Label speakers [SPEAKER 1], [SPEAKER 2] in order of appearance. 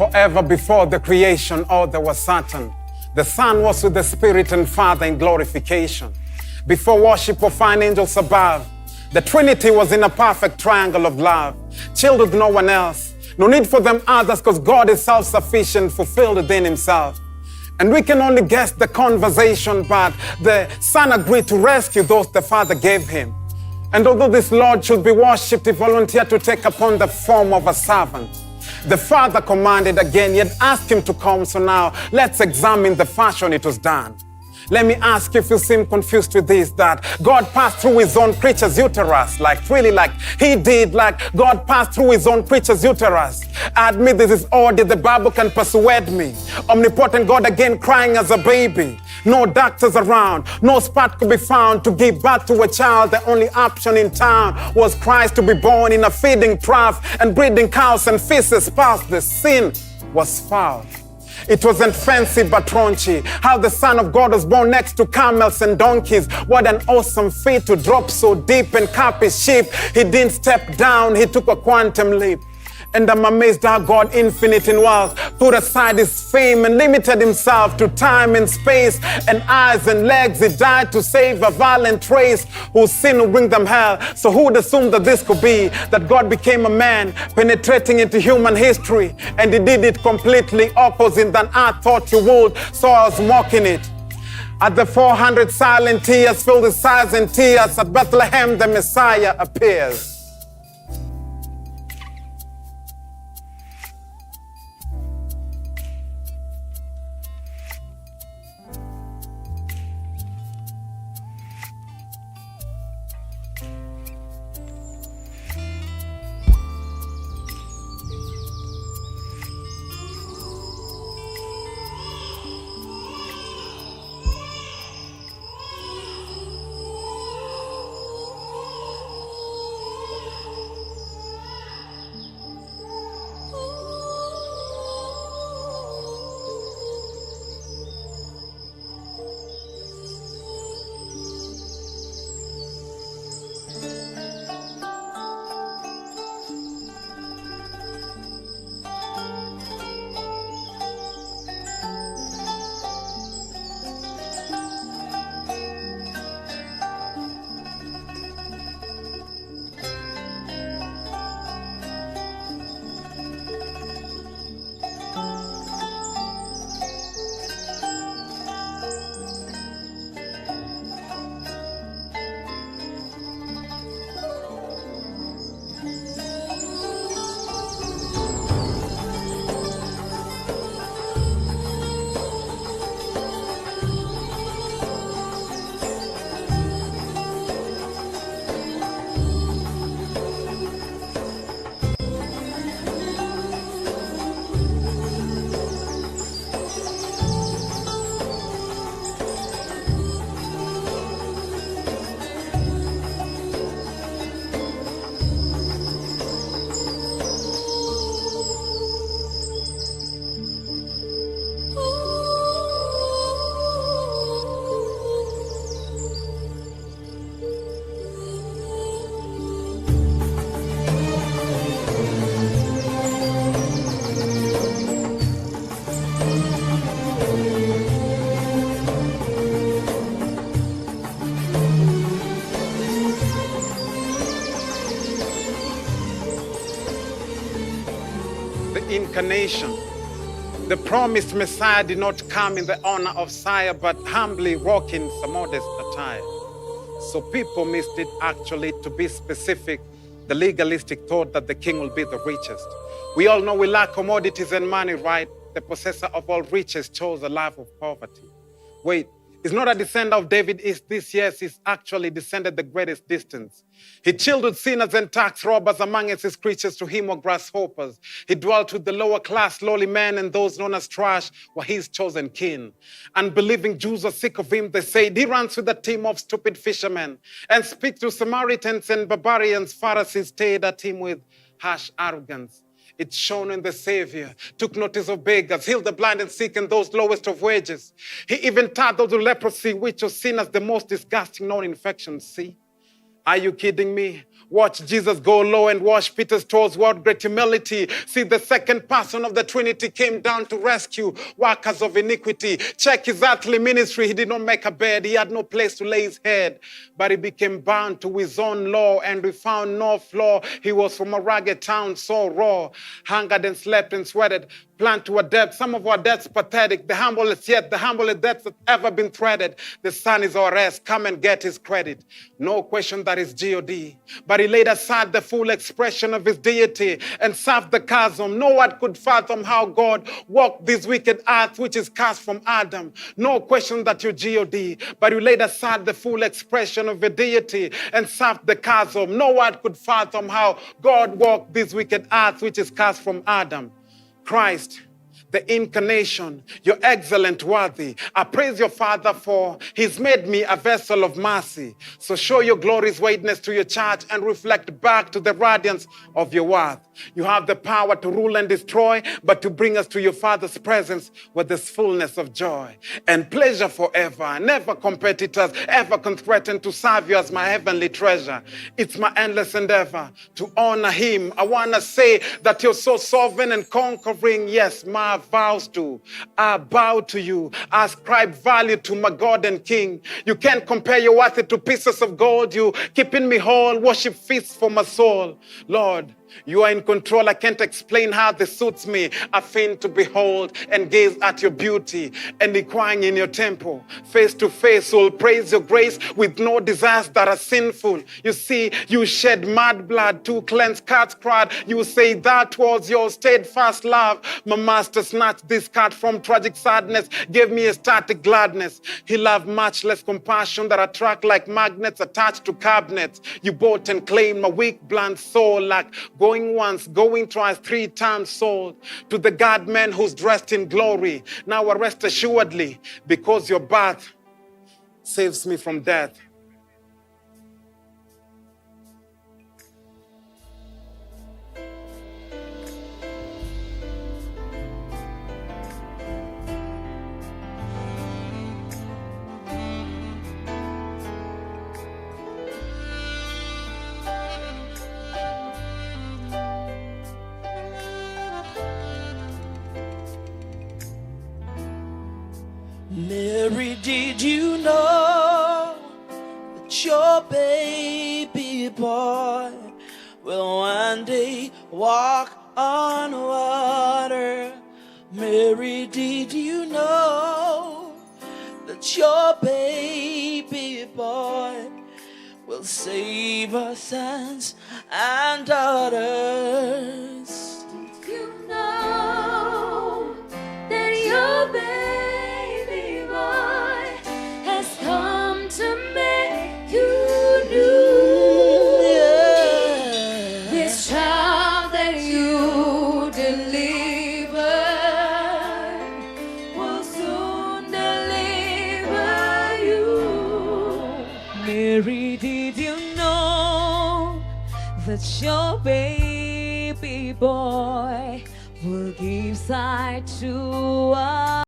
[SPEAKER 1] Forever before the creation, there was Satan. The Son was with the Spirit and Father in glorification. Before worship of fine angels above, the Trinity was in a perfect triangle of love, chilled with no one else. No need for them others, because God is self-sufficient, fulfilled within himself. And we can only guess the conversation, but the Son agreed to rescue those the Father gave him. And although this Lord should be worshipped, he volunteered to take upon the form of a servant. The Father commanded again, yet asked him to come. So now let's examine the fashion it was done. Let me ask you if you seem confused with this, that God passed through his own creature's uterus, like he did, like God passed through his own creature's uterus. I admit this is odd, the Bible can persuade me. Omnipotent God again crying as a baby. No doctors around, no spot could be found to give birth to a child. The only option in town was Christ to be born in a feeding trough and breeding cows and feces past. The sin was foul. It wasn't fancy but raunchy. How the Son of God was born next to camels and donkeys. What an awesome feat to drop so deep and cap his sheep. He didn't step down, he took a quantum leap. And I'm amazed how God, infinite in wealth, put aside his fame and limited himself to time and space and eyes and legs. He died to save a violent race whose sin will bring them hell. So who would assume that this could be, that God became a man, penetrating into human history, and he did it completely opposite than I thought he would, so I was mocking it. At the 400 silent tears filled with sighs and tears, at Bethlehem the Messiah appears. Incarnation. The promised Messiah did not come in the honor of sire, but humbly rocking some modest attire. So people missed it actually. To be specific, the legalistic thought that the king will be the richest. We all know we lack commodities and money, right? The possessor of all riches chose a life of poverty. Wait, he's not a descendant of David, is this? Yes, he's actually descended the greatest distance. He chilled with sinners and tax robbers, amongst his creatures to him were grasshoppers. He dwelt with the lower class, lowly men, and those known as trash were his chosen kin. Unbelieving Jews are sick of him, they said. He runs with a team of stupid fishermen and speaks to Samaritans and barbarians. Pharisees stared at him with harsh arrogance. It's shown in the Savior, took notice of beggars, healed the blind and sick and those lowest of wages. He even taught those with leprosy, which was seen as the most disgusting known infection. See? Are you kidding me? Watch Jesus go low and wash Peter's toes. What great humility. See, the second person of the Trinity came down to rescue workers of iniquity. Check his earthly ministry. He did not make a bed. He had no place to lay his head. But he became bound to his own law, and we found no flaw. He was from a rugged town, so raw, hungered and slept and sweated, planned to a death. Some of our deaths pathetic. The humblest yet, the humblest death that ever been threaded. The Son is our rest. Come and get his credit. No question that is God. But he laid aside the full expression of his deity and served the chasm. No one could fathom how God walked this wicked earth which is cast from Adam. No question that you're God. But you laid aside the full expression of your deity and served the chasm. No one could fathom how God walked this wicked earth which is cast from Adam. Christ, the incarnation, you're excellent, worthy. I praise your Father for he's made me a vessel of mercy. So show your glorious whiteness to your church and reflect back to the radiance of your worth. You have the power to rule and destroy, but to bring us to your Father's presence with this fullness of joy and pleasure forever. Never competitors ever can threaten to serve you as my heavenly treasure. It's my endless endeavor to honor him. I want to say that you're so sovereign and conquering. Yes, my vows to. I bow to you. I ascribe value to my God and King. You can't compare your worth to pieces of gold. You keeping me whole. Worship feasts for my soul. Lord, you are in control. I can't explain how this suits me. I faint to behold and gaze at your beauty and inquiring in your temple. Face to face, will praise your grace with no desires that are sinful. You see, you shed mad blood to cleanse cat's crowd. You say that was your steadfast love. My master snatched this cat from tragic sadness, gave me ecstatic gladness. He loved much less compassion that attract like magnets attached to cabinets. You bought and claimed my weak, blunt soul like going once, going twice, 3 times sold to the God-man who's dressed in glory. Now I rest assuredly because your birth saves me from death.
[SPEAKER 2] Mary, did you know that your baby boy will one day walk on water? Mary, did you know that your baby boy will save our sons and daughters?
[SPEAKER 3] Did you know that your baby come to make you new?
[SPEAKER 2] Yeah.
[SPEAKER 3] This child that you delivered will soon deliver you.
[SPEAKER 4] Mary, did you know that your baby boy will give sight to us?